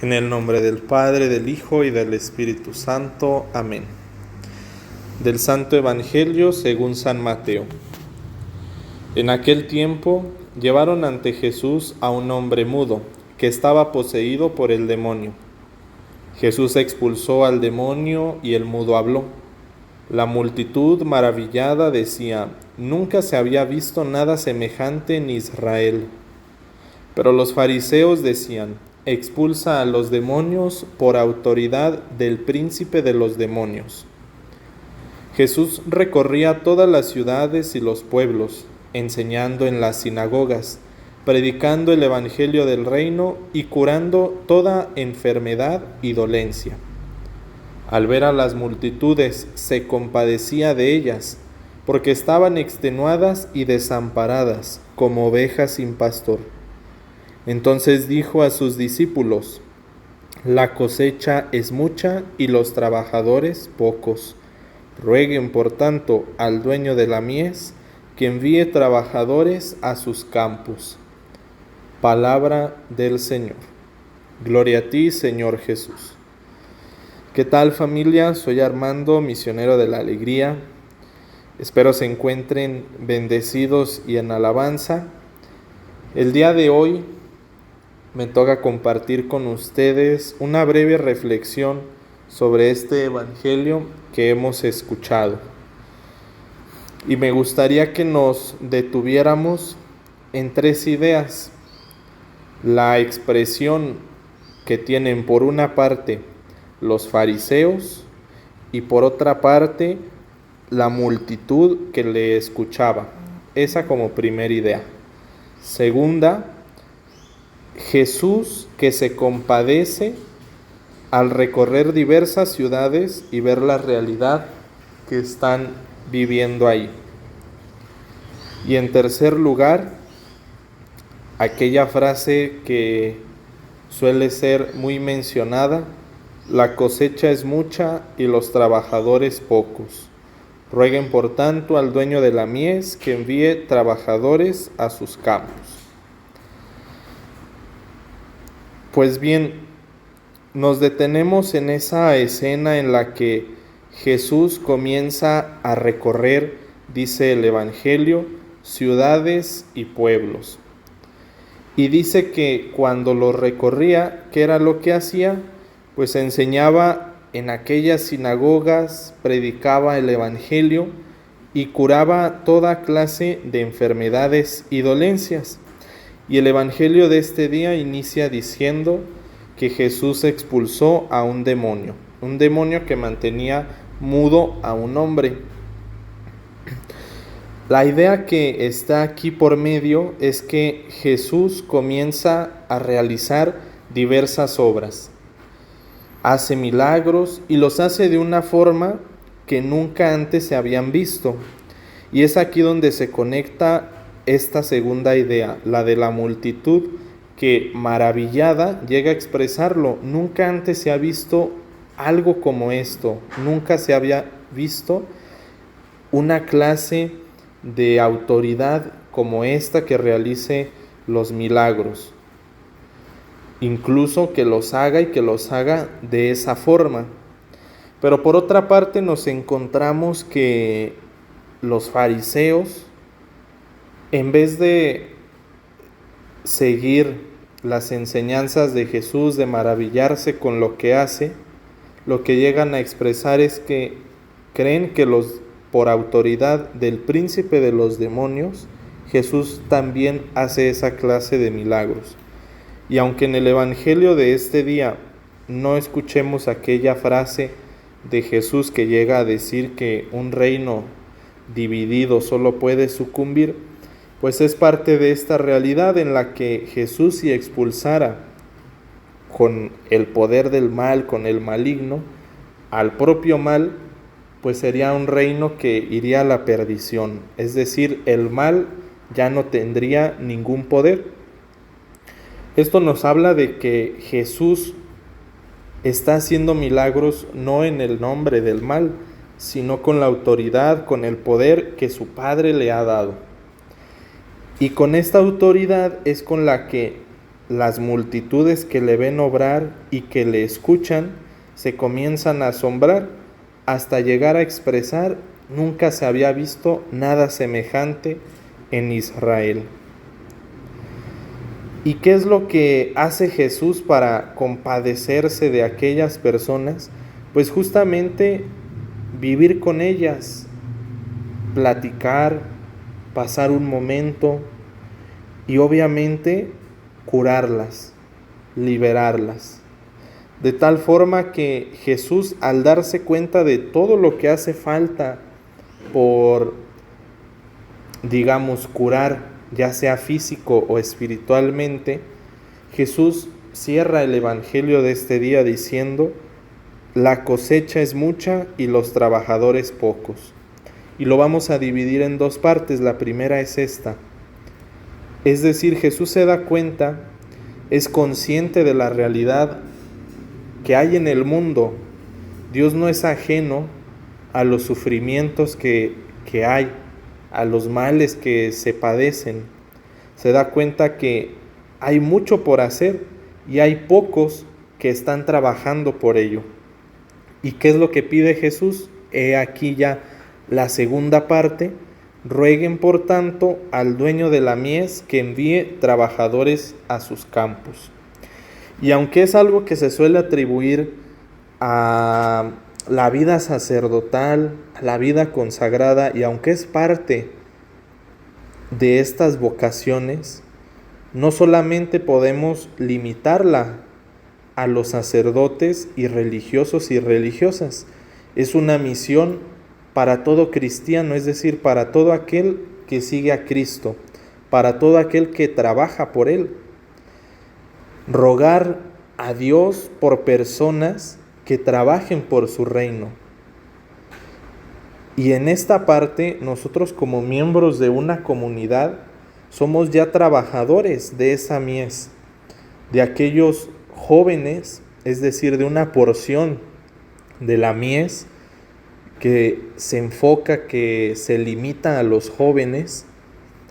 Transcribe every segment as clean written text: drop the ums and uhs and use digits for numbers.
En el nombre del Padre, del Hijo y del Espíritu Santo. Amén. Del Santo Evangelio según San Mateo. En aquel tiempo llevaron ante Jesús a un hombre mudo, que estaba poseído por el demonio. Jesús expulsó al demonio y el mudo habló. La multitud, maravillada, decía: «Nunca se había visto nada semejante en Israel». Pero los fariseos decían: «Expulsa a los demonios por autoridad del príncipe de los demonios». Jesús recorría todas las ciudades y los pueblos, enseñando en las sinagogas, predicando el evangelio del reino y curando toda enfermedad y dolencia. Al ver a las multitudes, se compadecía de ellas, porque estaban extenuadas y desamparadas, como ovejas sin pastor. Entonces dijo a sus discípulos: «La cosecha es mucha y los trabajadores pocos. Rueguen, por tanto, al dueño de la mies que envíe trabajadores a sus campos». Palabra del Señor. Gloria a ti, Señor Jesús. ¿Qué tal, familia? Soy Armando, misionero de la alegría. Espero se encuentren bendecidos y en alabanza. El día de hoy me toca compartir con ustedes una breve reflexión sobre este evangelio que hemos escuchado. Y me gustaría que nos detuviéramos en tres ideas. La expresión que tienen por una parte los fariseos y por otra parte la multitud que le escuchaba. Esa como primera idea. Segunda, Jesús que se compadece al recorrer diversas ciudades y ver la realidad que están viviendo ahí. Y en tercer lugar, aquella frase que suele ser muy mencionada: la cosecha es mucha y los trabajadores pocos. Rueguen por tanto al dueño de la mies que envíe trabajadores a sus campos. Pues bien, nos detenemos en esa escena en la que Jesús comienza a recorrer, dice el Evangelio, ciudades y pueblos. Y dice que cuando lo recorría, ¿qué era lo que hacía? Pues enseñaba en aquellas sinagogas, predicaba el Evangelio y curaba toda clase de enfermedades y dolencias. Y el Evangelio de este día inicia diciendo que Jesús expulsó a un demonio que mantenía mudo a un hombre. La idea que está aquí por medio es que Jesús comienza a realizar diversas obras. Hace milagros y los hace de una forma que nunca antes se habían visto. Y es aquí donde se conecta esta segunda idea, la de la multitud, que maravillada llega a expresarlo. Nunca antes se ha visto algo como esto, nunca se había visto una clase de autoridad como esta que realice los milagros. Incluso que los haga y que los haga de esa forma. Pero por otra parte nos encontramos que los fariseos, en vez de seguir las enseñanzas de Jesús, de maravillarse con lo que hace, lo que llegan a expresar es que creen que por autoridad del príncipe de los demonios, Jesús también hace esa clase de milagros. Y aunque en el Evangelio de este día no escuchemos aquella frase de Jesús que llega a decir que un reino dividido solo puede sucumbir, pues es parte de esta realidad en la que Jesús, si expulsara con el poder del mal, con el maligno, al propio mal, pues sería un reino que iría a la perdición. Es decir, el mal ya no tendría ningún poder. Esto nos habla de que Jesús está haciendo milagros no en el nombre del mal, sino con la autoridad, con el poder que su Padre le ha dado. Y con esta autoridad es con la que las multitudes que le ven obrar y que le escuchan se comienzan a asombrar hasta llegar a expresar: nunca se había visto nada semejante en Israel. ¿Y qué es lo que hace Jesús para compadecerse de aquellas personas? Pues justamente vivir con ellas, platicar, pasar un momento y obviamente curarlas, liberarlas. De tal forma que Jesús, al darse cuenta de todo lo que hace falta por, digamos, curar, ya sea físico o espiritualmente, Jesús cierra el Evangelio de este día diciendo: la cosecha es mucha y los trabajadores pocos. Y lo vamos a dividir en dos partes. La primera es esta. Es decir, Jesús se da cuenta, es consciente de la realidad que hay en el mundo. Dios no es ajeno a los sufrimientos que hay, a los males que se padecen. Se da cuenta que hay mucho por hacer y hay pocos que están trabajando por ello. ¿Y qué es lo que pide Jesús? He aquí ya la segunda parte: rueguen por tanto al dueño de la mies que envíe trabajadores a sus campos. Y aunque es algo que se suele atribuir a la vida sacerdotal, a la vida consagrada, y aunque es parte de estas vocaciones, no solamente podemos limitarla a los sacerdotes y religiosos y religiosas, es una misión para todo cristiano, es decir, para todo aquel que sigue a Cristo, para todo aquel que trabaja por Él. Rogar a Dios por personas que trabajen por su reino. Y en esta parte, nosotros como miembros de una comunidad, somos ya trabajadores de esa mies, de aquellos jóvenes, es decir, de una porción de la mies que se enfoca, que se limita a los jóvenes,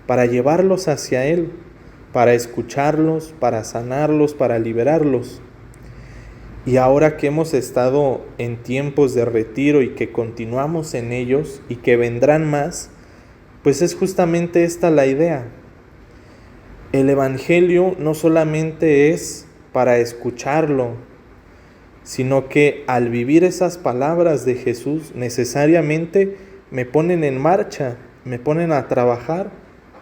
para llevarlos hacia Él, para escucharlos, para sanarlos, para liberarlos. Y ahora que hemos estado en tiempos de retiro y que continuamos en ellos y que vendrán más, pues es justamente esta la idea. El Evangelio no solamente es para escucharlo, sino que al vivir esas palabras de Jesús necesariamente me ponen en marcha, me ponen a trabajar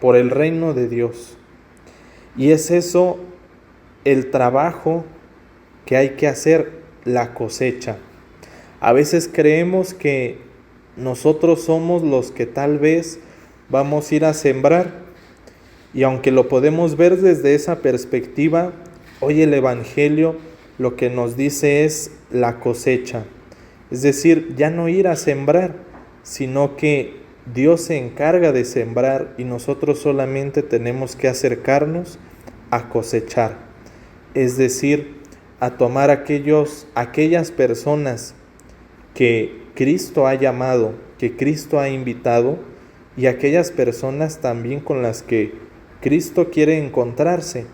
por el reino de Dios. Y es eso el trabajo que hay que hacer, la cosecha. A veces creemos que nosotros somos los que tal vez vamos a ir a sembrar, y aunque lo podemos ver desde esa perspectiva, hoy el Evangelio lo que nos dice es la cosecha. Es decir, ya no ir a sembrar, sino que Dios se encarga de sembrar y nosotros solamente tenemos que acercarnos a cosechar. Es decir, a tomar aquellas personas que Cristo ha llamado, que Cristo ha invitado, y aquellas personas también con las que Cristo quiere encontrarse.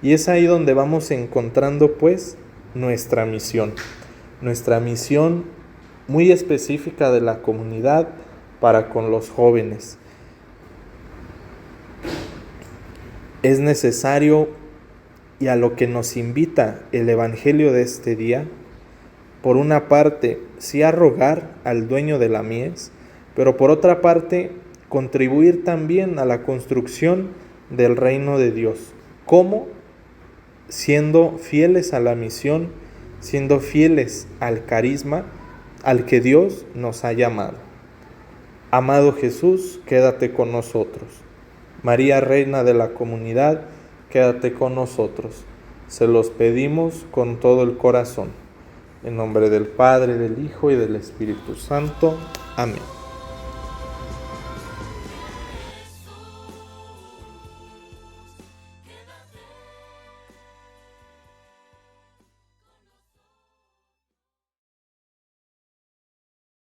Y es ahí donde vamos encontrando pues nuestra misión muy específica de la comunidad para con los jóvenes. Es necesario, y a lo que nos invita el Evangelio de este día, por una parte, sí a rogar al dueño de la mies, pero por otra parte, contribuir también a la construcción del reino de Dios. ¿Cómo? Siendo fieles a la misión, siendo fieles al carisma al que Dios nos ha llamado. Amado Jesús, quédate con nosotros. María, Reina de la comunidad, quédate con nosotros. Se los pedimos con todo el corazón. En nombre del Padre, del Hijo y del Espíritu Santo. Amén.